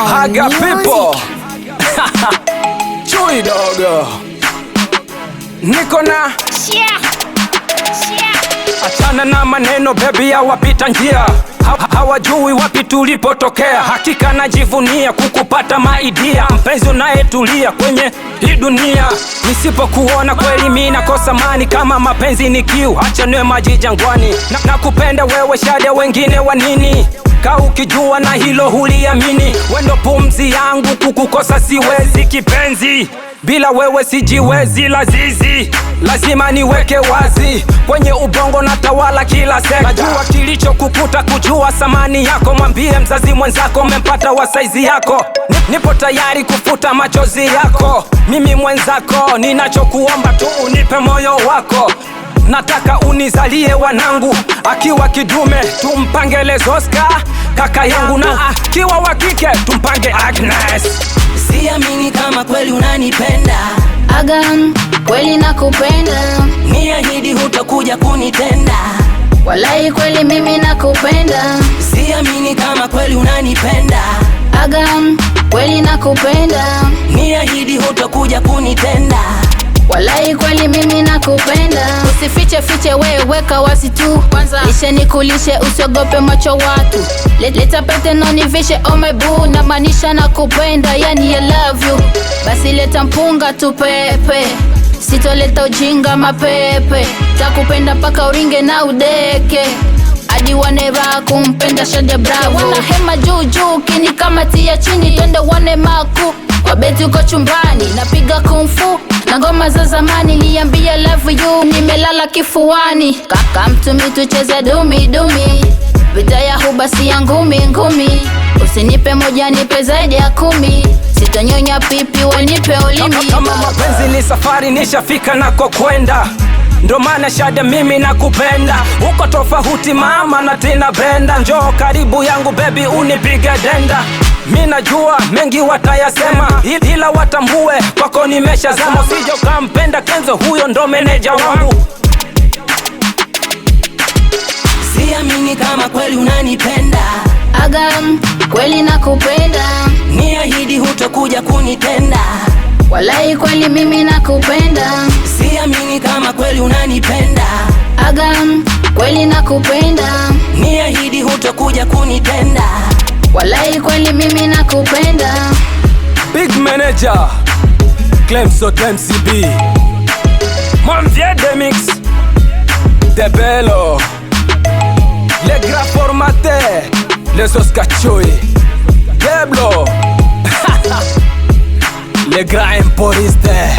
Haga people. Chui dogo. Niko na achana na maneno baby ya wapita njia. Hawajui wapi tulipotokea. Hakika najivunia kukupata maidia. Mpenzi unayetulia kwenye hii dunia. Nisipokuona kweli mimi nakosa amani. Kama mapenzi ni kiu, acha niwe maji jangwani. Nakupenda wewe shada, wengine wa nini? Ka ukijua na hilo huliamini. Wendo pumzi yangu, kukukosa siwezi kipenzi. Bila wewe sijiwezi lazizi. Lazima niweke wazi, kwenye ubongo natawala kila sekta. Najua kilicho kukuta kujua samani yako. Mwambie mzazi mwenzako umempata wa saizi yako. Nipo tayari kufuta machozi yako. Mimi mwenzako, ninachokuomba tu unipe moyo wako. Nataka unizalie wanangu, akiwa kidume tumpange Lezoska kaka yangu, na akiwa wakike tumpange Agnes. Siamini kama kweli unanipenda Agam, kweli nakupenda. Niahidi hutakuja kunitenda. Walai kweli mimi nakupenda. Siamini kama kweli unanipenda Agam, kweli nakupenda. Niahidi hutakuja kunitenda. Walai kweli mimi nakupenda. Usifiche fiche wewe, weka wazi tu. Kwanza lishe nikulishe, usiogope macho watu. Leta pete nonivishe, oh my boo. Na maanisha nakupenda, yani I love you. Basi leta mpunga tu pepe, sitoleta ujinga mapepe. Takupenda paka uringe na udeke, hadi waneva kumpenda Shade Bravo. Wana hema juu juu, kini kama tia chini. Twende wane maku, wabeti uko chumbani. Napiga kumfu na ngoma za zamani. Niambia love you, nimelala kifuani. Kaka mtumi tucheze dumi dumi. Vita ya hubasi ya ngumi ngumi. Usinipe moja nipe zaidi ya 10. Sitonyonya pipi wanipe ulimi. Kama mapenzi ni safari nishafika nako kwenda. Ndo maana Shade mimi nakupenda. Uko tofauti mama na Tina Brenda. Njoo karibu yangu baby unipige denda. Mimi najua mengi watayasema, ila watambue kwako nimeshazama. Usije ukampenda Kenzo, huyo ndo meneja wangu. Siamini kama kweli unanipenda Agam, kweli nakupenda. Niahidi hutakuja kunitenda. Walai kweli mimi nakupenda. Siamini kama kweli unanipenda Agam, kweli nakupenda. Niahidi hutakuja kunitenda. Walai kweli mimi nakupenda. Big manager Clemson MCB Monvier Demix Debelo Les grands formateurs, les Oscar Chui Deblo les grands imporistes.